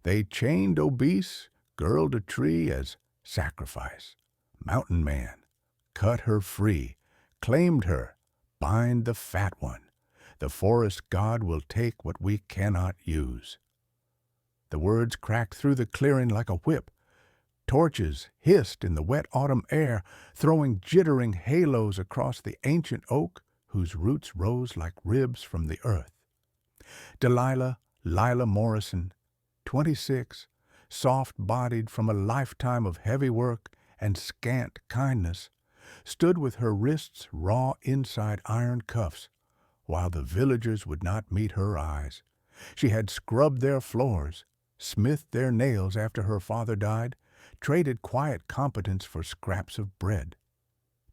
They chained Obese, girl to tree as sacrifice. Mountain man, cut her free, claimed her, bind the fat one. The forest god will take what we cannot use. The words cracked through the clearing like a whip. Torches hissed in the wet autumn air, throwing jittering halos across the ancient oak whose roots rose like ribs from the earth. Lila Morrison, 26, soft-bodied from a lifetime of heavy work and scant kindness, stood with her wrists raw inside iron cuffs, while the villagers would not meet her eyes. She had scrubbed their floors, smithed their nails after her father died, traded quiet competence for scraps of bread.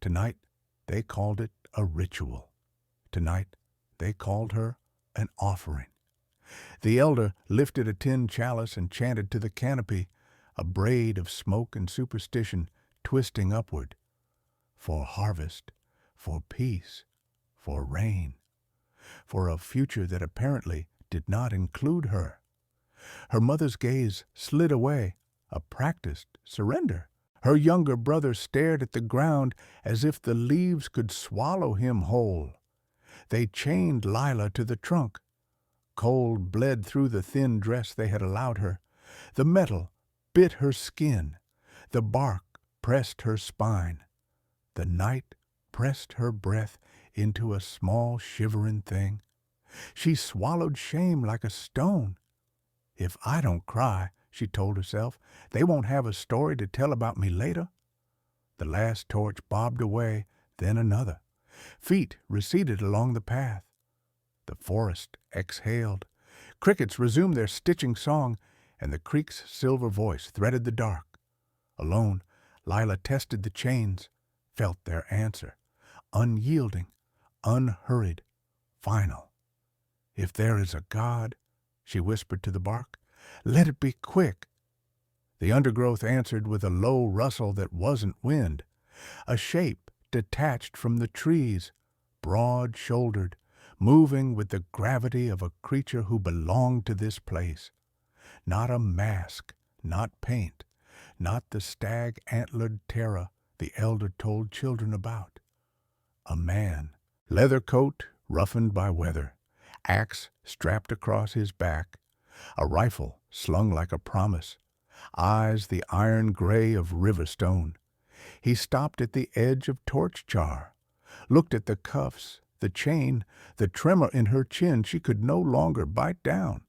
Tonight, they called it a ritual. Tonight, they called her an offering. The elder lifted a tin chalice and chanted to the canopy, a braid of smoke and superstition twisting upward. For harvest, for peace, for rain, for a future that apparently did not include her. Her mother's gaze slid away, a practiced surrender. Her younger brother stared at the ground as if the leaves could swallow him whole. They chained Lila to the trunk. Cold bled through the thin dress they had allowed her. The metal bit her skin. The bark pressed her spine. The night pressed her breath into a small shivering thing. She swallowed shame like a stone. If I don't cry, she told herself, they won't have a story to tell about me later. The last torch bobbed away, then another. Feet receded along the path. The forest exhaled. Crickets resumed their stitching song, and the creek's silver voice threaded the dark. Alone, Lila tested the chains, felt their answer, unyielding, unhurried, final. If there is a God, she whispered to the bark, let it be quick. The undergrowth answered with a low rustle that wasn't wind. A shape detached from the trees, broad-shouldered, moving with the gravity of a creature who belonged to this place. Not a mask, not paint, not the stag-antlered terror the elder told children about. A man, leather coat roughened by weather, axe strapped across his back, a rifle slung like a promise, eyes the iron gray of river stone. He stopped at the edge of torch char, looked at the cuffs, the chain, the tremor in her chin she could no longer bite down.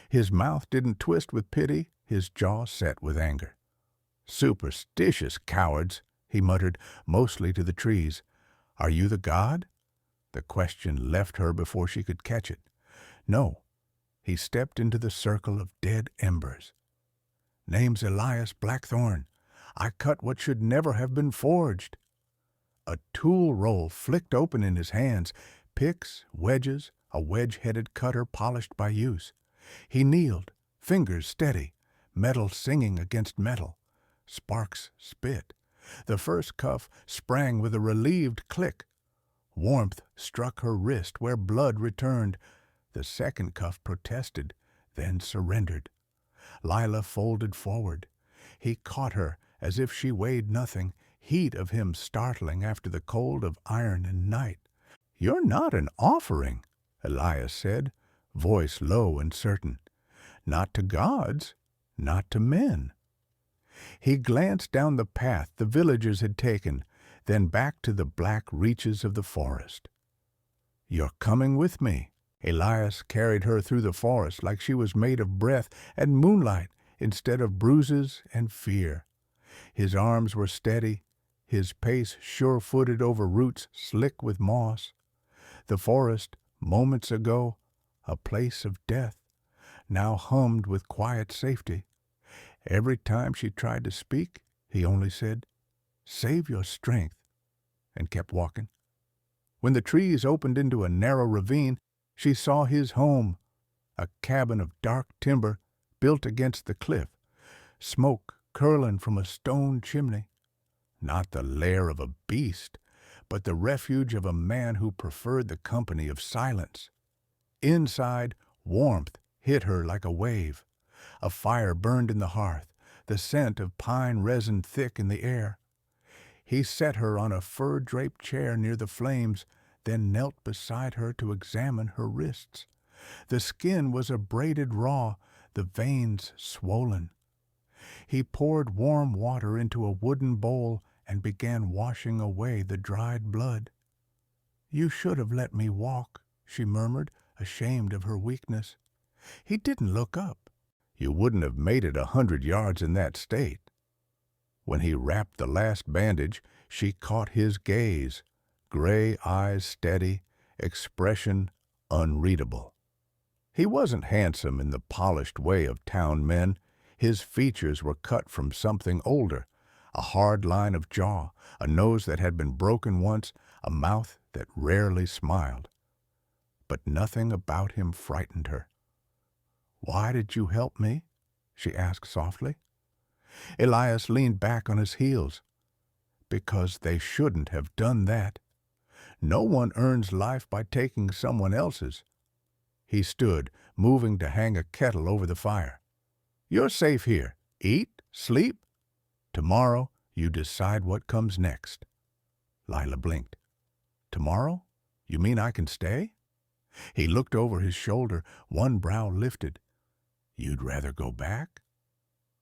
His mouth didn't twist with pity, his jaw set with anger. Superstitious cowards, he muttered, mostly to the trees. Are you the god? The question left her before she could catch it. No. He stepped into the circle of dead embers. Name's Elias Blackthorn. I cut what should never have been forged. A tool roll flicked open in his hands, picks, wedges, a wedge-headed cutter polished by use. He kneeled, fingers steady, metal singing against metal. Sparks spit. The first cuff sprang with a relieved click. Warmth struck her wrist where blood returned. The second cuff protested, then surrendered. Lila folded forward. He caught her as if she weighed nothing, heat of him startling after the cold of iron and night. You're not an offering, Elias said, voice low and certain. Not to gods, not to men. He glanced down the path the villagers had taken, then back to the black reaches of the forest. You're coming with me. Elias carried her through the forest like she was made of breath and moonlight instead of bruises and fear. His arms were steady, his pace sure-footed over roots slick with moss. The forest, moments ago, a place of death, now hummed with quiet safety. Every time she tried to speak, he only said, "Save your strength," and kept walking. When the trees opened into a narrow ravine, she saw his home, a cabin of dark timber built against the cliff, smoke curling from a stone chimney. Not the lair of a beast, but the refuge of a man who preferred the company of silence. Inside, warmth hit her like a wave. A fire burned in the hearth, the scent of pine resin thick in the air. He set her on a fur-draped chair near the flames, then knelt beside her to examine her wrists. The skin was a braided raw, the veins swollen. He poured warm water into a wooden bowl and began washing away the dried blood. "You should have let me walk," she murmured, ashamed of her weakness. He didn't look up. "You wouldn't have made it 100 yards in that state." When he wrapped the last bandage, she caught his gaze, gray eyes steady, expression unreadable. He wasn't handsome in the polished way of town men. His features were cut from something older, a hard line of jaw, a nose that had been broken once, a mouth that rarely smiled. But nothing about him frightened her. "Why did you help me?" she asked softly. Elias leaned back on his heels. "Because they shouldn't have done that. No one earns life by taking someone else's." He stood, moving to hang a kettle over the fire. "You're safe here. Eat, sleep. Tomorrow you decide what comes next." Lila blinked. "Tomorrow? You mean I can stay?" He looked over his shoulder, one brow lifted. "You'd rather go back?"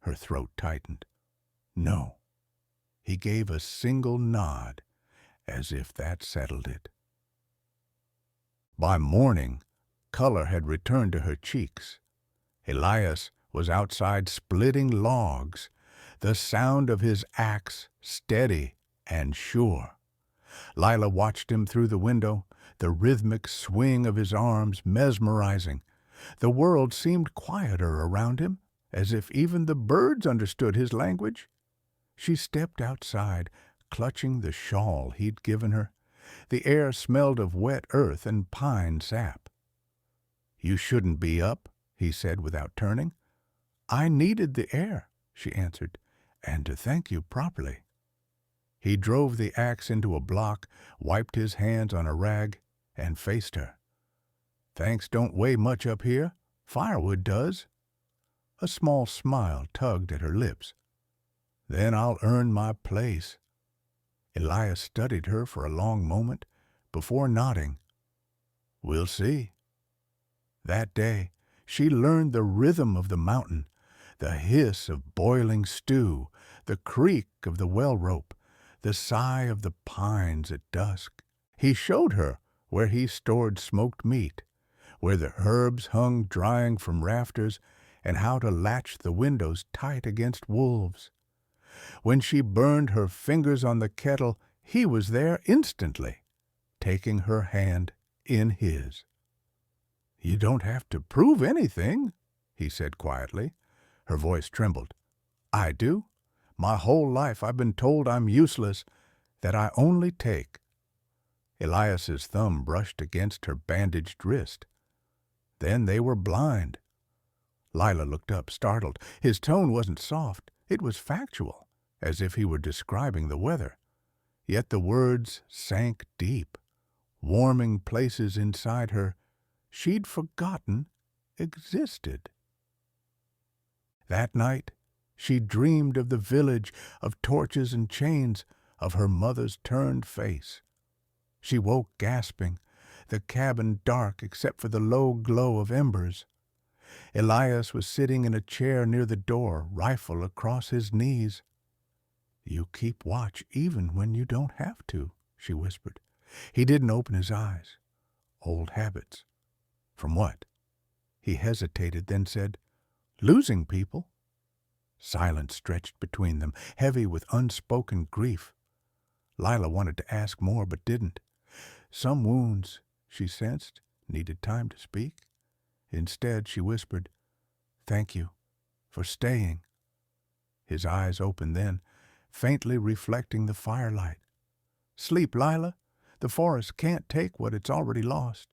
Her throat tightened. "No." He gave a single nod, as if that settled it. By morning, color had returned to her cheeks. Elias was outside splitting logs, the sound of his axe steady and sure. Lila watched him through the window, the rhythmic swing of his arms mesmerizing. The world seemed quieter around him, as if even the birds understood his language. She stepped outside, clutching the shawl he'd given her. The air smelled of wet earth and pine sap. "You shouldn't be up," he said without turning. "I needed the air," she answered, "and to thank you properly." He drove the axe into a block, wiped his hands on a rag, and faced her. "Thanks don't weigh much up here. Firewood does." A small smile tugged at her lips. "Then I'll earn my place." Elias studied her for a long moment before nodding. "We'll see." That day, she learned the rhythm of the mountain, the hiss of boiling stew, the creak of the well rope, the sigh of the pines at dusk. He showed her where he stored smoked meat, where the herbs hung drying from rafters, and how to latch the windows tight against wolves. When she burned her fingers on the kettle, he was there instantly, taking her hand in his. "You don't have to prove anything," he said quietly. Her voice trembled. "I do. My whole life I've been told I'm useless, that I only take." Elias's thumb brushed against her bandaged wrist. "Then they were blind." Lila looked up, startled. His tone wasn't soft. It was factual, as if he were describing the weather. Yet the words sank deep, warming places inside her she'd forgotten existed. That night, she dreamed of the village, of torches and chains, of her mother's turned face. She woke gasping, the cabin dark except for the low glow of embers. Elias was sitting in a chair near the door, rifle across his knees. "You keep watch even when you don't have to," she whispered. He didn't open his eyes. "Old habits." "From what?" He hesitated, then said, "Losing people." Silence stretched between them, heavy with unspoken grief. Lila wanted to ask more, but didn't. Some wounds, she sensed, needed time to speak. Instead, she whispered, "Thank you for staying." His eyes opened then, faintly reflecting the firelight. "Sleep, Lila. The forest can't take what it's already lost."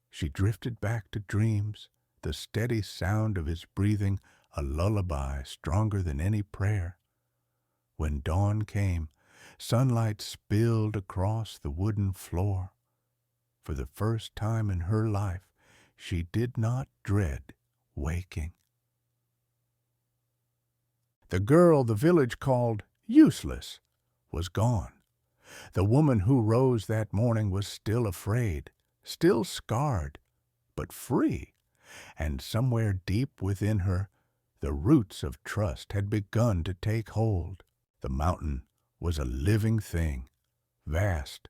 She drifted back to dreams, the steady sound of his breathing a lullaby stronger than any prayer. When dawn came, sunlight spilled across the wooden floor. For the first time in her life, she did not dread waking. The girl the village called useless was gone. The woman who rose that morning was still afraid, still scarred, but free, and somewhere deep within her the roots of trust had begun to take hold. The mountain was a living thing, vast,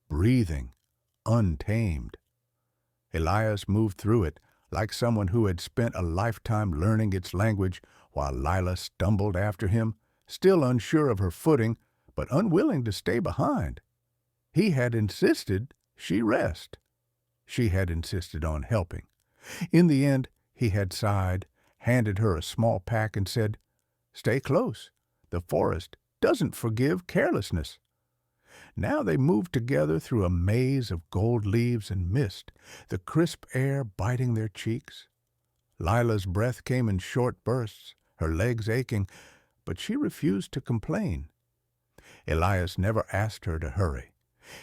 breathing, untamed. Elias moved through it like someone who had spent a lifetime learning its language, while Lila stumbled after him, still unsure of her footing, but unwilling to stay behind. He had insisted she rest. She had insisted on helping. In the end, he had sighed, handed her a small pack, and said, "Stay close. The forest doesn't forgive carelessness." Now they moved together through a maze of gold leaves and mist, the crisp air biting their cheeks. Lila's breath came in short bursts, her legs aching, but she refused to complain. Elias never asked her to hurry.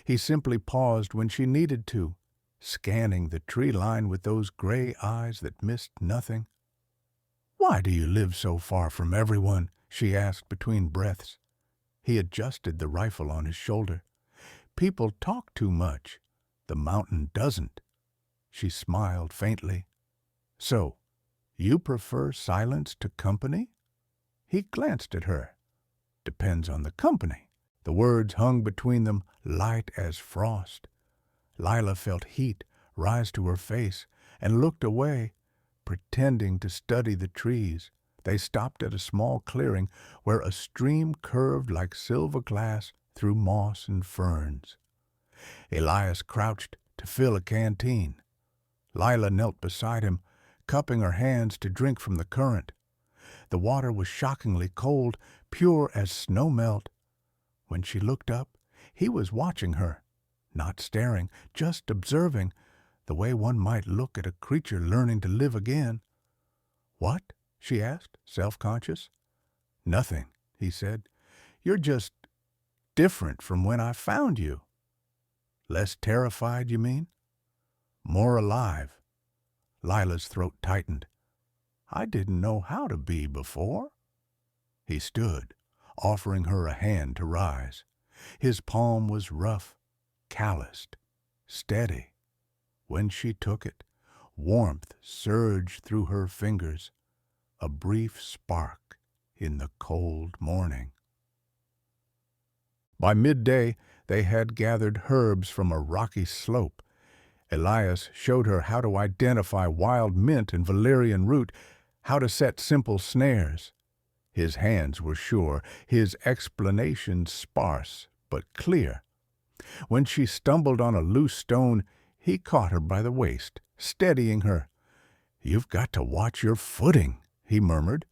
He simply paused when she needed to, scanning the tree line with those gray eyes that missed nothing. "Why do you live so far from everyone?" she asked between breaths. He adjusted the rifle on his shoulder. "People talk too much. The mountain doesn't." She smiled faintly. "So, you prefer silence to company?" He glanced at her. "Depends on the company." The words hung between them, light as frost. Lila felt heat rise to her face and looked away, pretending to study the trees. They stopped at a small clearing where a stream curved like silver glass through moss and ferns. Elias crouched to fill a canteen. Lila knelt beside him, cupping her hands to drink from the current. The water was shockingly cold, pure as snow melt. When she looked up, he was watching her, not staring, just observing, the way one might look at a creature learning to live again. "What?" she asked, self-conscious. "Nothing," he said. "You're just different from when I found you." "Less terrified, you mean?" "More alive." Lila's throat tightened. "I didn't know how to be before." He stood, offering her a hand to rise. His palm was rough, calloused, steady. When she took it, warmth surged through her fingers, a brief spark in the cold morning. By midday, they had gathered herbs from a rocky slope. Elias showed her how to identify wild mint and valerian root, how to set simple snares. His hands were sure, his explanations sparse but clear. When she stumbled on a loose stone, he caught her by the waist, steadying her. "You've got to watch your footing," he murmured.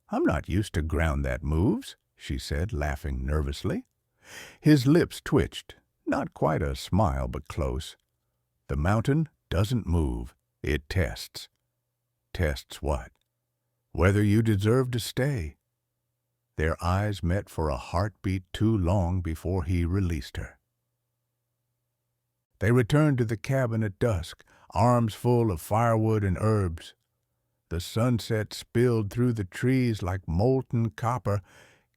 "I'm not used to ground that moves," she said, laughing nervously. His lips twitched, not quite a smile, but close. "The mountain doesn't move, it tests." "Tests what?" "Whether you deserve to stay." Their eyes met for a heartbeat too long before he released her. They returned to the cabin at dusk, arms full of firewood and herbs. The sunset spilled through the trees like molten copper,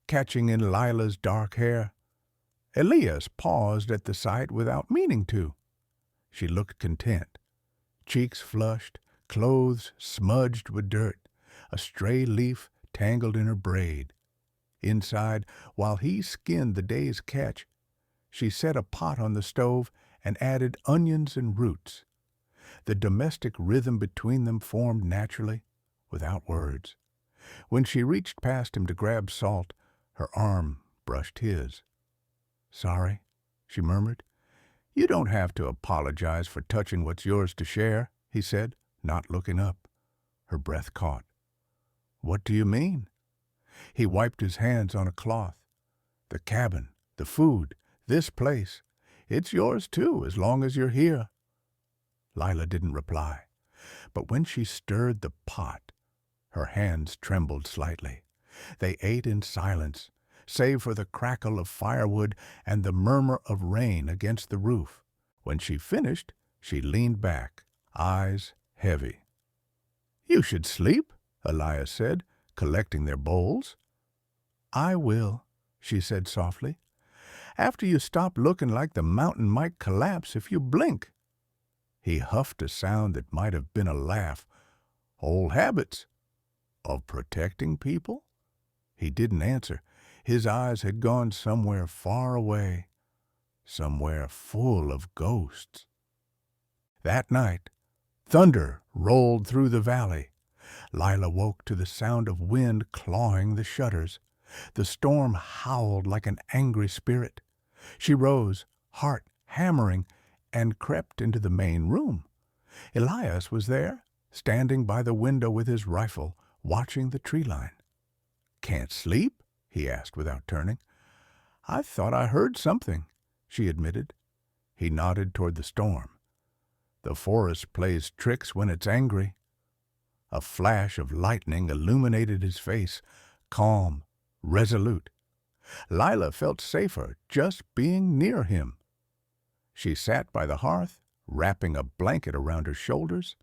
catching in Lila's dark hair. Elias paused at the sight without meaning to. She looked content, cheeks flushed, clothes smudged with dirt, a stray leaf tangled in her braid. Inside, while he skinned the day's catch, she set a pot on the stove and added onions and roots. The domestic rhythm between them formed naturally, without words. When she reached past him to grab salt, her arm brushed his. "Sorry," she murmured. "You don't have to apologize for touching what's yours to share," he said, not looking up. Her breath caught. "What do you mean?" He wiped his hands on a cloth. "The cabin, the food, this place. It's yours too, as long as you're here." Lila didn't reply, but when she stirred the pot, her hands trembled slightly. They ate in silence, save for the crackle of firewood and the murmur of rain against the roof. When she finished, she leaned back, eyes heavy. "You should sleep," Elias said, collecting their bowls. "I will," she said softly, "after you stop looking like the mountain might collapse if you blink." He huffed a sound that might have been a laugh. "Old habits. Of protecting people?" He didn't answer. His eyes had gone somewhere far away, somewhere full of ghosts. That night, thunder rolled through the valley. Lila woke to the sound of wind clawing the shutters. The storm howled like an angry spirit. She rose, heart hammering, and crept into the main room. Elias was there, standing by the window with his rifle, watching the tree line. "Can't sleep?" he asked without turning. "I thought I heard something," she admitted. He nodded toward the storm. "The forest plays tricks when it's angry." A flash of lightning illuminated his face, calm, resolute. Lila felt safer just being near him. She sat by the hearth, wrapping a blanket around her shoulders.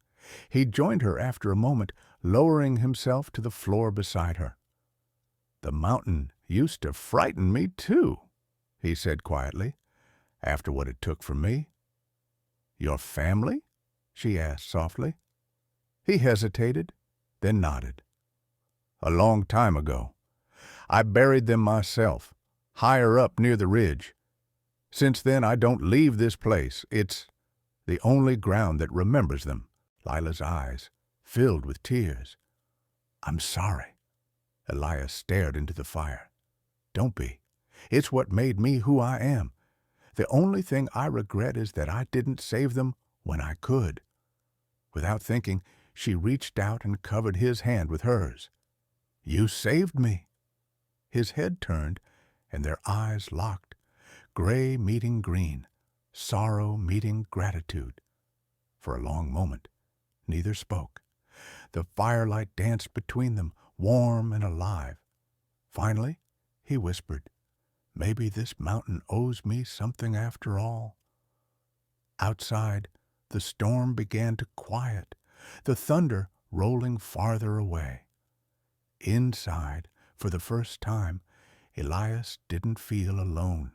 He joined her after a moment, lowering himself to the floor beside her. "The mountain used to frighten me, too," he said quietly, "after what it took from me." "Your family?" she asked softly. He hesitated, then nodded. "A long time ago. I buried them myself, higher up near the ridge. Since then I don't leave this place. It's the only ground that remembers them." Lila's eyes filled with tears. "I'm sorry." Elias stared into the fire. "Don't be. It's what made me who I am. The only thing I regret is that I didn't save them when I could." Without thinking, she reached out and covered his hand with hers. "You saved me." His head turned, and their eyes locked, gray meeting green, sorrow meeting gratitude. For a long moment, neither spoke. The firelight danced between them, warm and alive. Finally, he whispered, "Maybe this mountain owes me something after all." Outside, the storm began to quiet, the thunder rolling farther away. Inside, for the first time, Elias didn't feel alone.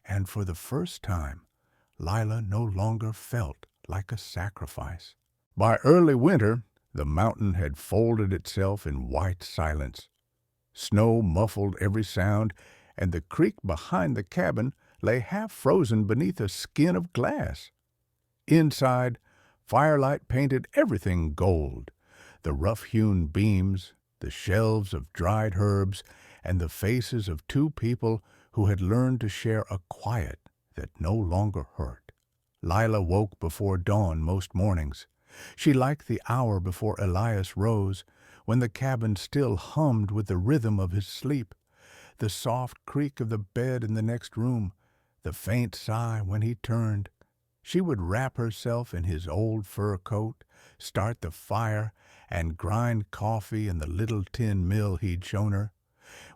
And for the first time, Lila no longer felt like a sacrifice. By early winter, the mountain had folded itself in white silence. Snow muffled every sound, and the creek behind the cabin lay half frozen beneath a skin of glass. Inside, firelight painted everything gold, the rough-hewn beams, the shelves of dried herbs, and the faces of two people who had learned to share a quiet that no longer hurt. Lila woke before dawn most mornings. She liked the hour before Elias rose, when the cabin still hummed with the rhythm of his sleep, the soft creak of the bed in the next room, the faint sigh when he turned. She would wrap herself in his old fur coat, start the fire, and grind coffee in the little tin mill he'd shown her.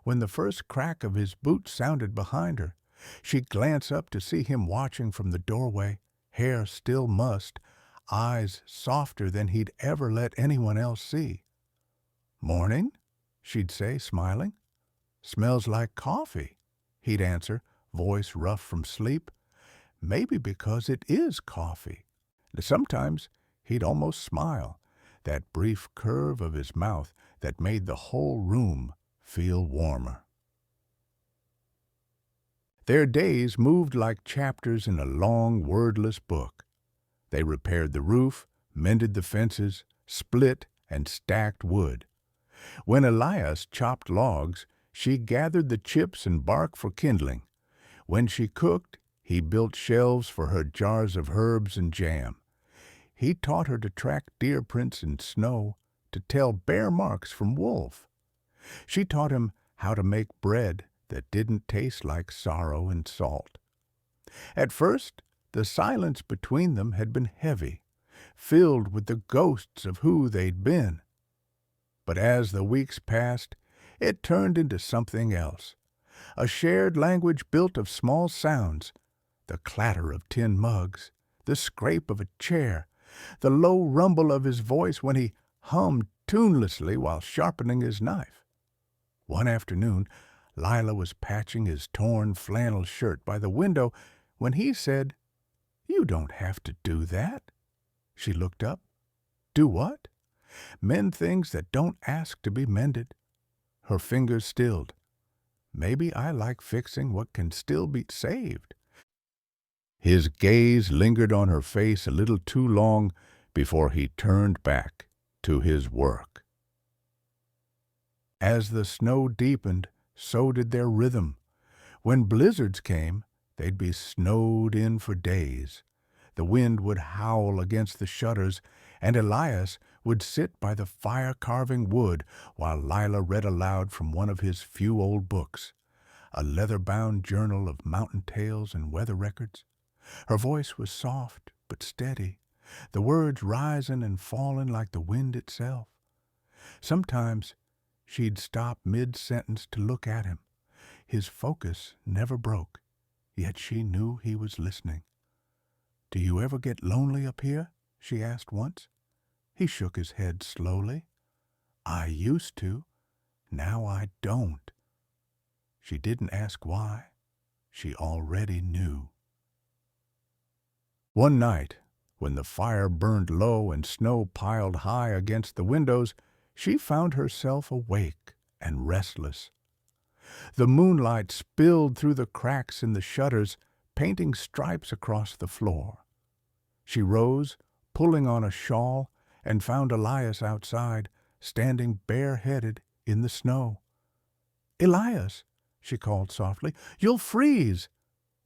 When the first crack of his boot sounded behind her, she'd glance up to see him watching from the doorway, hair still mussed, eyes softer than he'd ever let anyone else see. "Morning," she'd say, smiling. "Smells like coffee," he'd answer, voice rough from sleep. Maybe because it is coffee. Sometimes he'd almost smile, that brief curve of his mouth that made the whole room feel warmer. Their days moved like chapters in a long, wordless book. They repaired the roof, mended the fences, split and stacked wood. When Elias chopped logs, she gathered the chips and bark for kindling. When she cooked, he built shelves for her jars of herbs and jam. He taught her to track deer prints in snow, to tell bear marks from wolf. She taught him how to make bread that didn't taste like sorrow and salt. At first, the silence between them had been heavy, filled with the ghosts of who they'd been. But as the weeks passed, it turned into something else, a shared language built of small sounds, the clatter of tin mugs, the scrape of a chair, the low rumble of his voice when he hummed tunelessly while sharpening his knife. One afternoon, Lila was patching his torn flannel shirt by the window when he said, "You don't have to do that." She looked up. "Do what?" "Mend things that don't ask to be mended." Her fingers stilled. "Maybe I like fixing what can still be saved." His gaze lingered on her face a little too long before he turned back to his work. As the snow deepened, so did their rhythm. When blizzards came, they'd be snowed in for days. The wind would howl against the shutters, and Elias would sit by the fire-carving wood while Lila read aloud from one of his few old books, a leather-bound journal of mountain tales and weather records. Her voice was soft but steady, the words rising and falling like the wind itself. Sometimes she'd stop mid-sentence to look at him. His focus never broke, yet she knew he was listening. "Do you ever get lonely up here?" she asked once. He shook his head slowly. "I used to. Now I don't." She didn't ask why. She already knew. One night, when the fire burned low and snow piled high against the windows, she found herself awake and restless. The moonlight spilled through the cracks in the shutters, painting stripes across the floor. She rose, pulling on a shawl, and found Elias outside, standing bareheaded in the snow. "Elias," she called softly, "you'll freeze."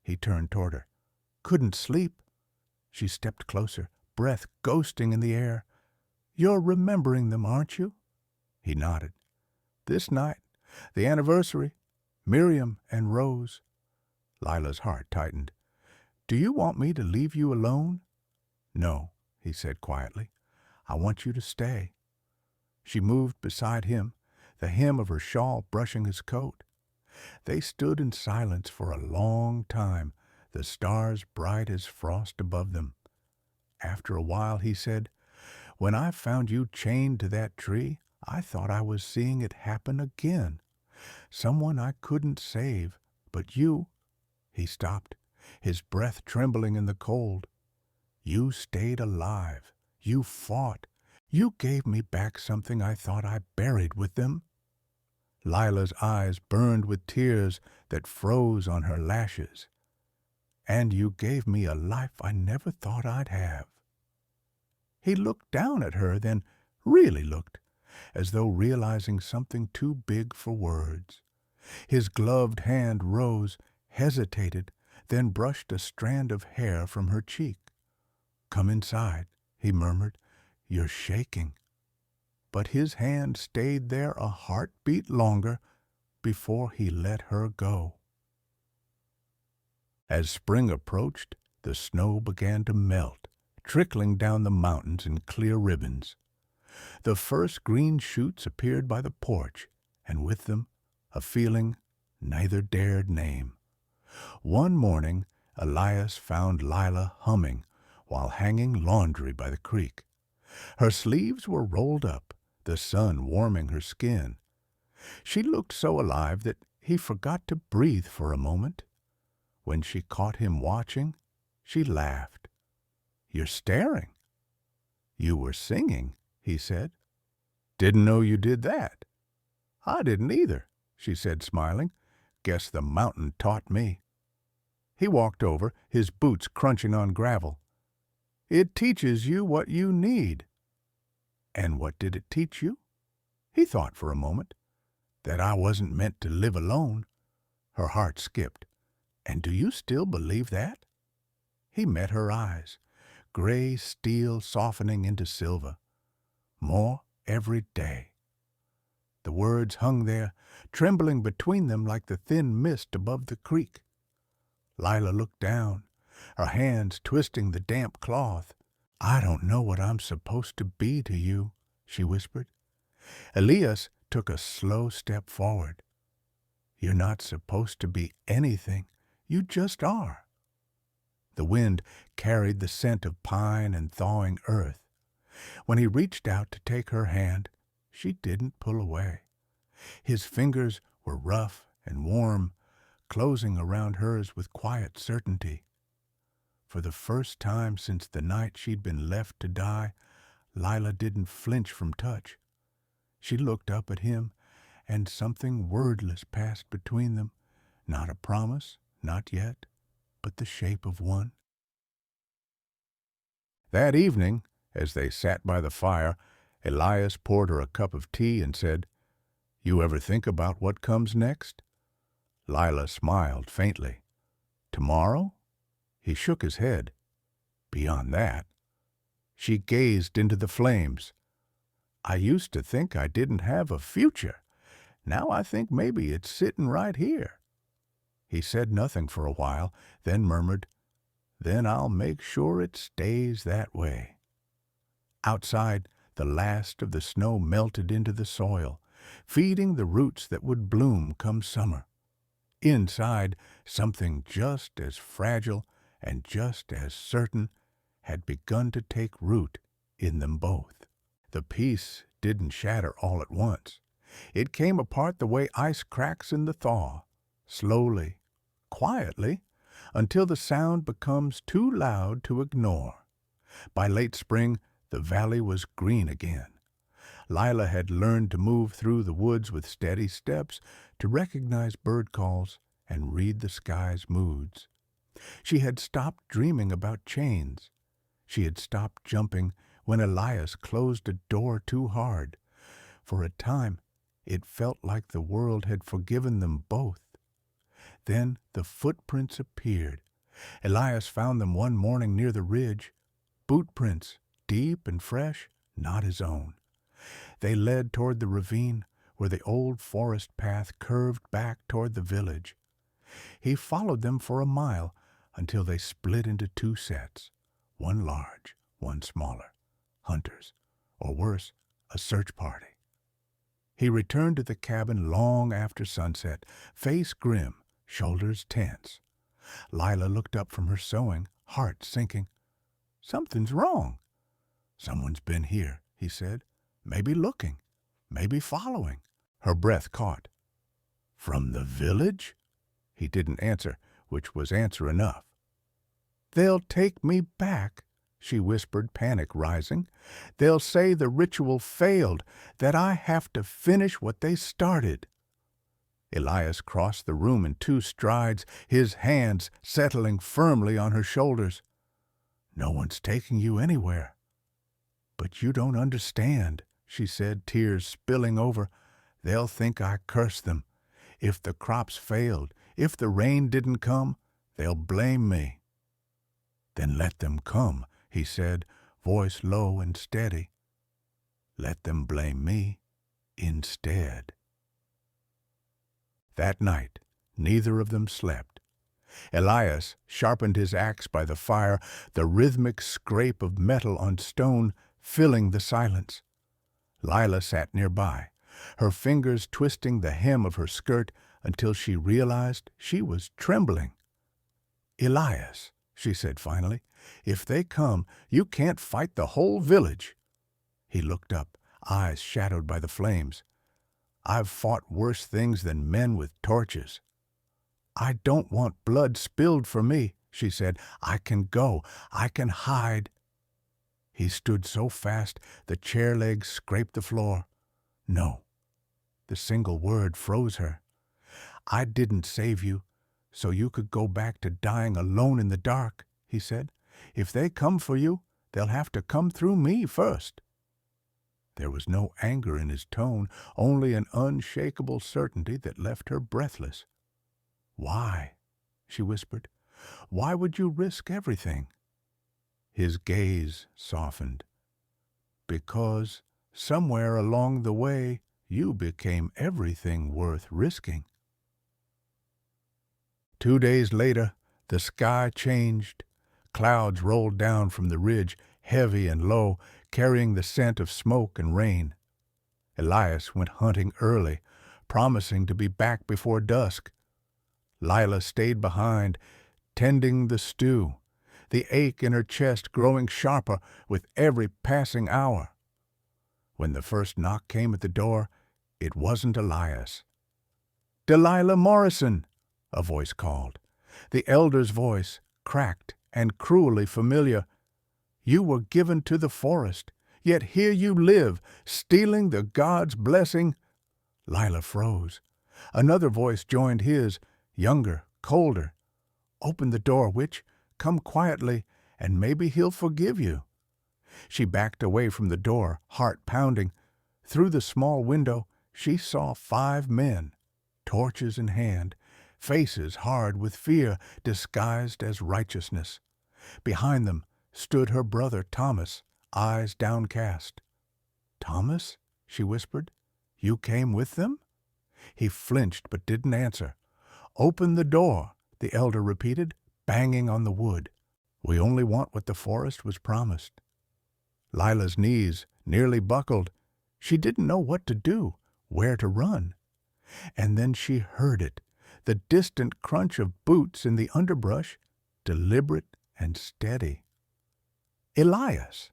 He turned toward her. "Couldn't sleep." She stepped closer, breath ghosting in the air. "You're remembering them, aren't you?" He nodded. "This night, the anniversary, Miriam and Rose." Lila's heart tightened. "Do you want me to leave you alone?" "No," he said quietly. "I want you to stay." She moved beside him, the hem of her shawl brushing his coat. They stood in silence for a long time, the stars bright as frost above them. After a while he said, "When I found you chained to that tree, I thought I was seeing it happen again. Someone I couldn't save, but you—" He stopped, his breath trembling in the cold. "You stayed alive. You fought. You gave me back something I thought I buried with them." Lila's eyes burned with tears that froze on her lashes. "And you gave me a life I never thought I'd have." He looked down at her, then really looked, as though realizing something too big for words. His gloved hand rose, hesitated, then brushed a strand of hair from her cheek. "Come inside," he murmured. "You're shaking." But his hand stayed there a heartbeat longer before he let her go. As spring approached, the snow began to melt, trickling down the mountains in clear ribbons. The first green shoots appeared by the porch, and with them a feeling neither dared name. One morning, Elias found Lila humming while hanging laundry by the creek. Her sleeves were rolled up, the sun warming her skin. She looked so alive that he forgot to breathe for a moment. When she caught him watching, she laughed. "You're staring." "You were singing," he said. "Didn't know you did that." "I didn't either," she said, smiling. "Guess the mountain taught me." He walked over, his boots crunching on gravel. "It teaches you what you need." "And what did it teach you?" He thought for a moment. "That I wasn't meant to live alone." Her heart skipped. "And do you still believe that?" He met her eyes, gray steel softening into silver. "More every day." The words hung there, trembling between them like the thin mist above the creek. Lila looked down, her hands twisting the damp cloth. "I don't know what I'm supposed to be to you," she whispered. Elias took a slow step forward. "You're not supposed to be anything. You just are." The wind carried the scent of pine and thawing earth. When he reached out to take her hand, she didn't pull away. His fingers were rough and warm, closing around hers with quiet certainty. For the first time since the night she'd been left to die, Lila didn't flinch from touch. She looked up at him, and something wordless passed between them. Not a promise, not yet, but the shape of one. That evening, as they sat by the fire, Elias poured her a cup of tea and said, "You ever think about what comes next?" Lila smiled faintly. "Tomorrow?" He shook his head. "Beyond that." She gazed into the flames. "I used to think I didn't have a future. Now I think maybe it's sitting right here." He said nothing for a while, then murmured, "Then I'll make sure it stays that way." Outside, the last of the snow melted into the soil, feeding the roots that would bloom come summer. Inside, something just as fragile and just as certain had begun to take root in them both. The peace didn't shatter all at once. It came apart the way ice cracks in the thaw, slowly, quietly, until the sound becomes too loud to ignore. By late spring, the valley was green again. Lila had learned to move through the woods with steady steps, to recognize bird calls and read the sky's moods. She had stopped dreaming about chains. She had stopped jumping when Elias closed a door too hard. For a time, it felt like the world had forgiven them both. Then the footprints appeared. Elias found them one morning near the ridge. Boot prints, deep and fresh, not his own. They led toward the ravine, where the old forest path curved back toward the village. He followed them for a mile until they split into two sets, one large, one smaller, hunters, or worse, a search party. He returned to the cabin long after sunset, face grim, shoulders tense. Lila looked up from her sewing, heart sinking. "Something's wrong." "Someone's been here," he said. "Maybe looking, maybe following." Her breath caught. "From the village?" He didn't answer, which was answer enough. "They'll take me back," she whispered, panic rising. "They'll say the ritual failed, that I have to finish what they started." Elias crossed the room in 2 strides, his hands settling firmly on her shoulders. "No one's taking you anywhere." "But you don't understand," she said, tears spilling over. "They'll think I cursed them. If the crops failed, if the rain didn't come, they'll blame me." "Then let them come," he said, voice low and steady. "Let them blame me instead." That night, neither of them slept. Elias sharpened his axe by the fire, the rhythmic scrape of metal on stone filling the silence. Lila sat nearby, her fingers twisting the hem of her skirt until she realized she was trembling. "Elias," she said finally, "if they come, you can't fight the whole village." He looked up, eyes shadowed by the flames. "I've fought worse things than men with torches." "I don't want blood spilled for me," she said. "I can go. I can hide." He stood so fast the chair legs scraped the floor. "No." The single word froze her. "I didn't save you, so you could go back to dying alone in the dark," he said. "If they come for you, they'll have to come through me first." There was no anger in his tone, only an unshakable certainty that left her breathless. "Why?" she whispered. "Why would you risk everything?" His gaze softened. "Because somewhere along the way you became everything worth risking." 2 days later, the sky changed. Clouds rolled down from the ridge, heavy and low, carrying the scent of smoke and rain. Elias went hunting early, promising to be back before dusk. Lila stayed behind, tending the stew, the ache in her chest growing sharper with every passing hour. When the first knock came at the door, it wasn't Elias. "Delilah Morrison," a voice called. The elder's voice, cracked and cruelly familiar. "You were given to the forest, yet here you live, stealing the God's blessing." Lila froze. Another voice joined his, younger, colder. "Open the door, witch. Come quietly, and maybe he'll forgive you." She backed away from the door, heart pounding. Through the small window, she saw 5 men, torches in hand, faces hard with fear disguised as righteousness. Behind them stood her brother Thomas, eyes downcast. "Thomas," she whispered, "you came with them?" He flinched but didn't answer. "Open the door," the elder repeated, banging on the wood. "We only want what the forest was promised." Lila's knees nearly buckled. She didn't know what to do, where to run. And then she heard it, the distant crunch of boots in the underbrush, deliberate and steady. Elias!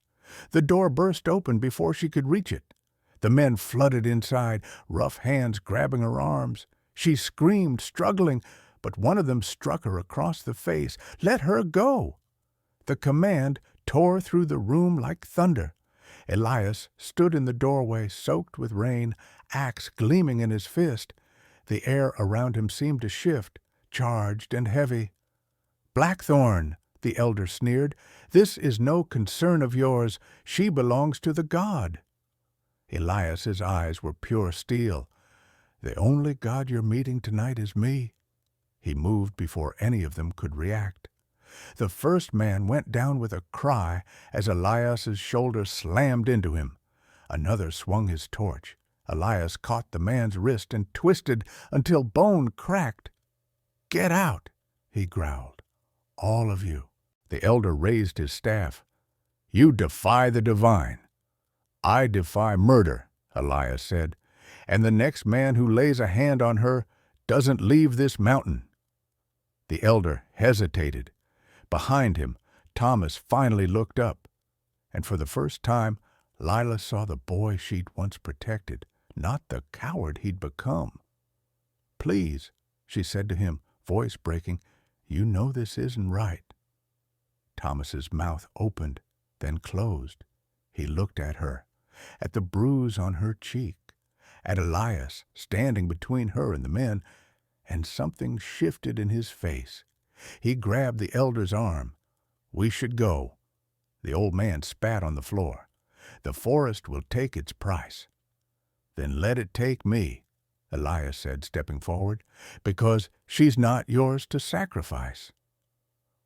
The door burst open before she could reach it. The men flooded inside, rough hands grabbing her arms. She screamed, struggling, but one of them struck her across the face. "Let her go!" The command tore through the room like thunder. Elias stood in the doorway, soaked with rain, axe gleaming in his fist. The air around him seemed to shift, charged and heavy. "Blackthorn," the elder sneered, "this is no concern of yours. She belongs to the god." Elias's eyes were pure steel. "The only god you're meeting tonight is me." He moved before any of them could react. The first man went down with a cry as Elias's shoulder slammed into him. Another swung his torch. Elias caught the man's wrist and twisted until bone cracked. "Get out," he growled. "All of you." The elder raised his staff. "You defy the divine." "I defy murder," Elias said, "and the next man who lays a hand on her doesn't leave this mountain." The elder hesitated. Behind him, Thomas finally looked up, and for the first time, Lila saw the boy she'd once protected, not the coward he'd become. "Please," she said to him, voice breaking, "you know this isn't right." Thomas's mouth opened, then closed. He looked at her, at the bruise on her cheek, at Elias standing between her and the men, and something shifted in his face. He grabbed the elder's arm. "We should go." The old man spat on the floor. "The forest will take its price." "Then let it take me," Elias said, stepping forward, "because she's not yours to sacrifice."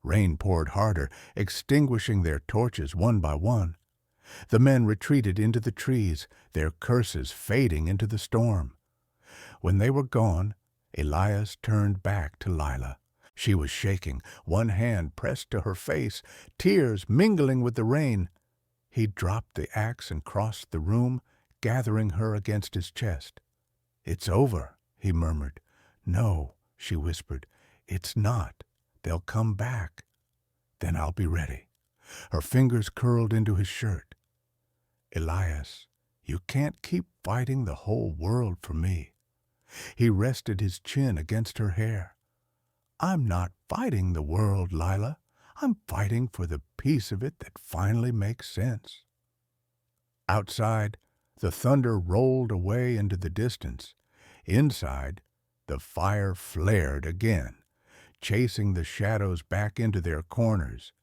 Rain poured harder, extinguishing their torches one by one. The men retreated into the trees, their curses fading into the storm. When they were gone, Elias turned back to Lila. She was shaking, one hand pressed to her face, tears mingling with the rain. He dropped the axe and crossed the room, gathering her against his chest. "It's over," he murmured. "No," she whispered, "it's not. They'll come back. Then I'll be ready." Her fingers curled into his shirt. "Elias, you can't keep fighting the whole world for me." He rested his chin against her hair. "I'm not fighting the world, Lila. I'm fighting for the piece of it that finally makes sense." Outside, the thunder rolled away into the distance. Inside, the fire flared again, chasing the shadows back into their corners.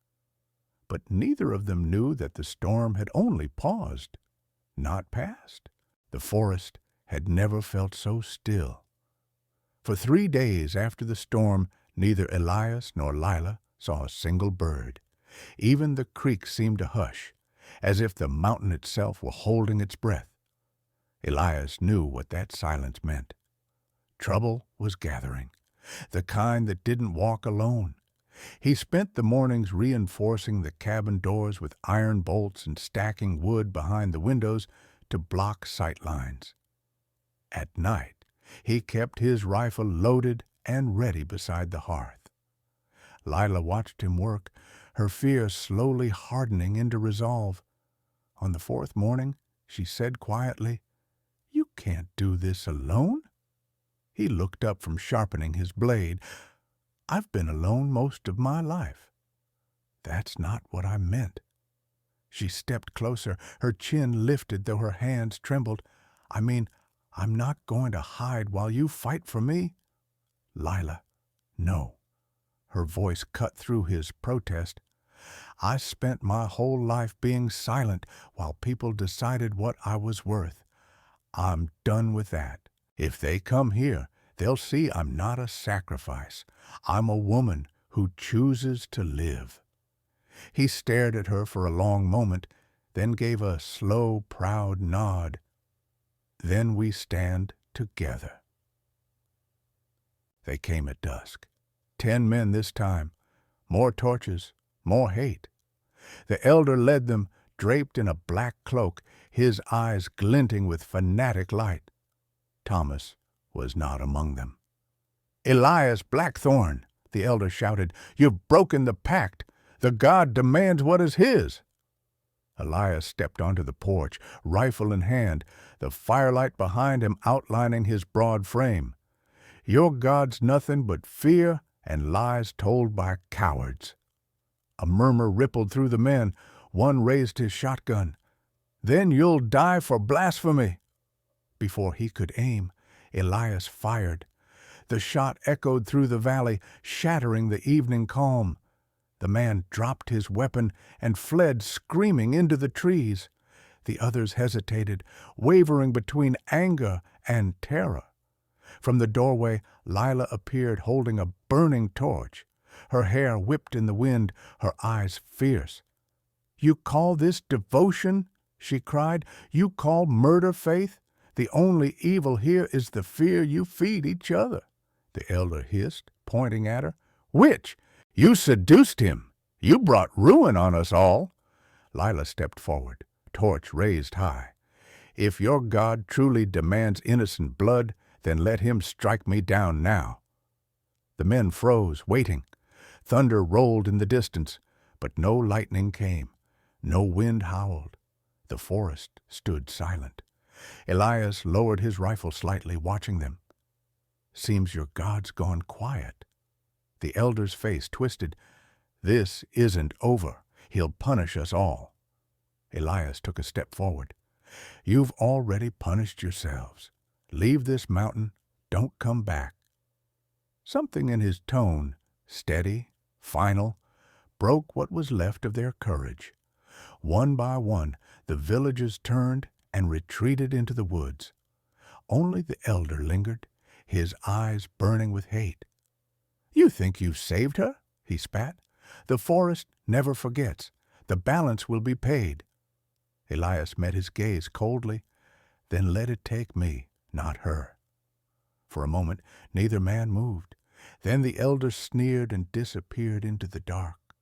But neither of them knew that the storm had only paused, not passed. The forest had never felt so still. For 3 days after the storm, neither Elias nor Lila saw a single bird. Even the creek seemed to hush, as if the mountain itself were holding its breath. Elias knew what that silence meant. Trouble was gathering, the kind that didn't walk alone. He spent the mornings reinforcing the cabin doors with iron bolts and stacking wood behind the windows to block sight lines. At night, he kept his rifle loaded and ready beside the hearth. Lila watched him work, her fear slowly hardening into resolve. On the 4th morning, she said quietly, "You can't do this alone." He looked up from sharpening his blade. "I've been alone most of my life." "That's not what I meant." She stepped closer, her chin lifted though her hands trembled. "I mean, I'm not going to hide while you fight for me." "Lila, no." Her voice cut through his protest. "I spent my whole life being silent while people decided what I was worth. I'm done with that. If they come here, they'll see I'm not a sacrifice. I'm a woman who chooses to live." He stared at her for a long moment, then gave a slow, proud nod. "Then we stand together." They came at dusk. 10 men this time. More torches, more hate. The elder led them, draped in a black cloak, his eyes glinting with fanatic light. Thomas was not among them. "Elias Blackthorn," the elder shouted, "you've broken the pact. The God demands what is his." Elias stepped onto the porch, rifle in hand, the firelight behind him outlining his broad frame. "Your God's nothing but fear and lies told by cowards." A murmur rippled through the men. One raised his shotgun. "Then you'll die for blasphemy." Before he could aim, Elias fired. The shot echoed through the valley, shattering the evening calm. The man dropped his weapon and fled screaming into the trees. The others hesitated, wavering between anger and terror. From the doorway, Lila appeared holding a burning torch. Her hair whipped in the wind, her eyes fierce. "You call this devotion?" she cried. "You call murder faith? The only evil here is the fear you feed each other." The elder hissed, pointing at her. "Which? You seduced him. You brought ruin on us all." Lila stepped forward, torch raised high. "If your God truly demands innocent blood, then let him strike me down now." The men froze, waiting. Thunder rolled in the distance, but no lightning came. No wind howled. The forest stood silent. Elias lowered his rifle slightly, watching them. "Seems your God's gone quiet." The elder's face twisted. "This isn't over. He'll punish us all." Elias took a step forward. "You've already punished yourselves. Leave this mountain. Don't come back." Something in his tone, steady, final, broke what was left of their courage. One by one, the villagers turned and retreated into the woods. Only the elder lingered, his eyes burning with hate. "You think you've saved her?" he spat. "The forest never forgets. The balance will be paid." Elias met his gaze coldly. "Then let it take me, not her." For a moment, neither man moved. Then the elder sneered and disappeared into the dark.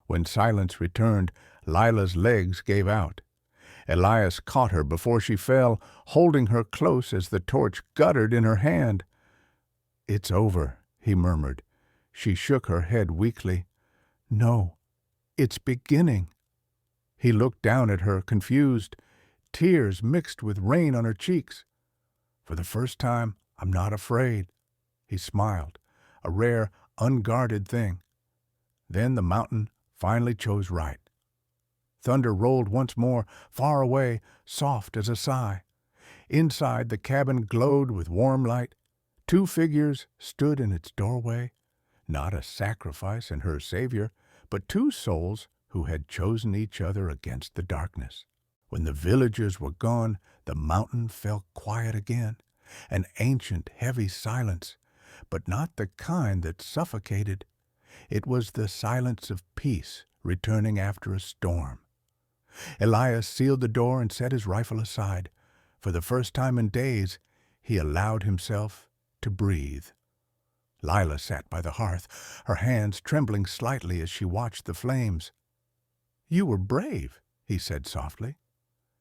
When silence returned, Lila's legs gave out. Elias caught her before she fell, holding her close as the torch guttered in her hand. "It's over," he murmured. She shook her head weakly. "No, it's beginning." He looked down at her, confused. Tears mixed with rain on her cheeks. "For the first time, I'm not afraid." He smiled, a rare, unguarded thing. Then the mountain finally chose right. Thunder rolled once more, far away, soft as a sigh. Inside, the cabin glowed with warm light. 2 figures stood in its doorway, not a sacrifice and her savior, but 2 souls who had chosen each other against the darkness. When the villagers were gone, the mountain fell quiet again, an ancient, heavy silence, but not the kind that suffocated. It was the silence of peace returning after a storm. Elias sealed the door and set his rifle aside. For the first time in days, he allowed himself to breathe. Lila sat by the hearth, her hands trembling slightly as she watched the flames. "You were brave," he said softly.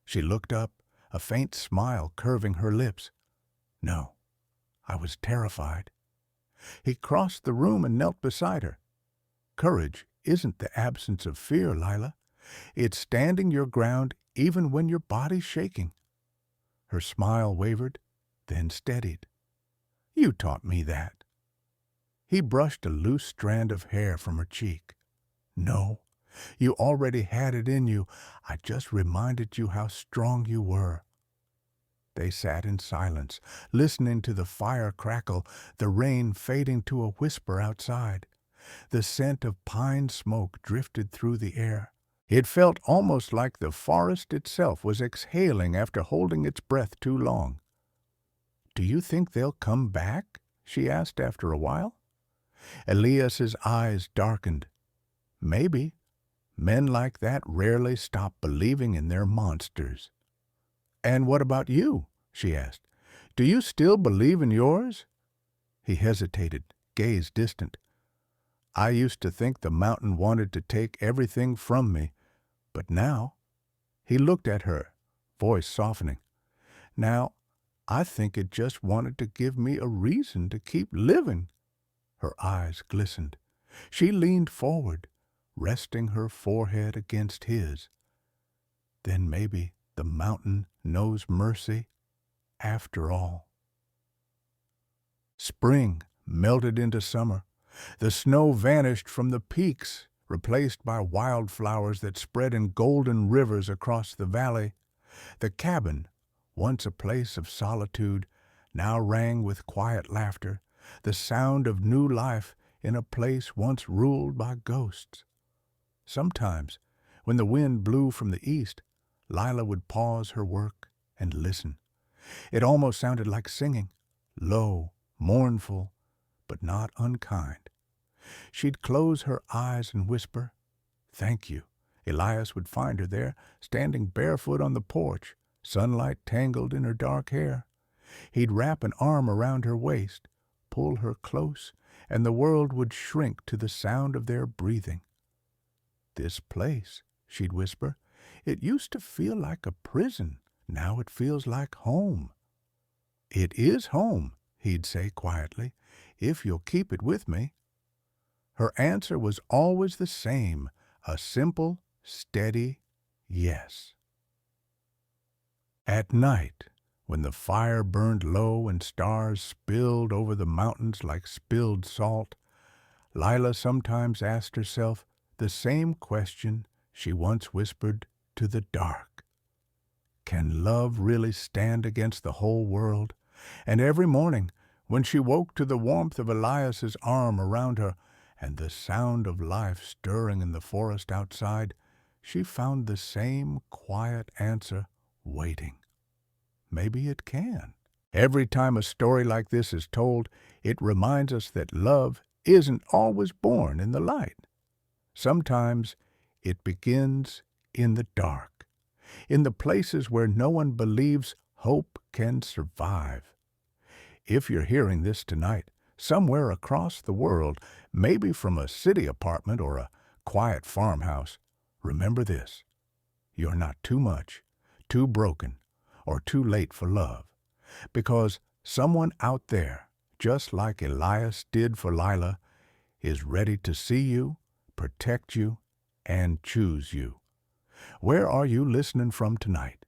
She looked up, a faint smile curving her lips. "No, I was terrified." He crossed the room and knelt beside her. "Courage isn't the absence of fear, Lila. It's standing your ground even when your body's shaking." Her smile wavered, then steadied. "You taught me that." He brushed a loose strand of hair from her cheek. "No, you already had it in you. I just reminded you how strong you were." They sat in silence, listening to the fire crackle, the rain fading to a whisper outside. The scent of pine smoke drifted through the air. It felt almost like the forest itself was exhaling after holding its breath too long. "Do you think they'll come back?" she asked after a while. Elias's eyes darkened. "Maybe. Men like that rarely stop believing in their monsters." "And what about you?" she asked. "Do you still believe in yours?" He hesitated, gaze distant. "I used to think the mountain wanted to take everything from me, but now—" He looked at her, voice softening. "Now, I think it just wanted to give me a reason to keep living." Her eyes glistened. She leaned forward, resting her forehead against his. "Then maybe the mountain knows mercy after all." Spring melted into summer. The snow vanished from the peaks, replaced by wildflowers that spread in golden rivers across the valley. The cabin, once a place of solitude, now rang with quiet laughter, the sound of new life in a place once ruled by ghosts. Sometimes, when the wind blew from the east, Lila would pause her work and listen. It almost sounded like singing, low, mournful, but not unkind. She'd close her eyes and whisper, "Thank you." Elias would find her there, standing barefoot on the porch, sunlight tangled in her dark hair. He'd wrap an arm around her waist, pull her close, and the world would shrink to the sound of their breathing. "This place," she'd whisper, "it used to feel like a prison. Now it feels like home." "It is home," he'd say quietly, "if you'll keep it with me." Her answer was always the same, a simple, steady yes. At night, when the fire burned low and stars spilled over the mountains like spilled salt, Lila sometimes asked herself the same question she once whispered to the dark. Can love really stand against the whole world? And every morning, when she woke to the warmth of Elias's arm around her and the sound of life stirring in the forest outside, she found the same quiet answer waiting. Maybe it can. Every time a story like this is told, it reminds us that love isn't always born in the light. Sometimes it begins in the dark, in the places where no one believes hope can survive. If you're hearing this tonight, somewhere across the world, maybe from a city apartment or a quiet farmhouse, remember this: you're not too much, too broken, or too late for love, because someone out there, just like Elias did for Lila, is ready to see you, protect you, and choose you. Where are you listening from tonight?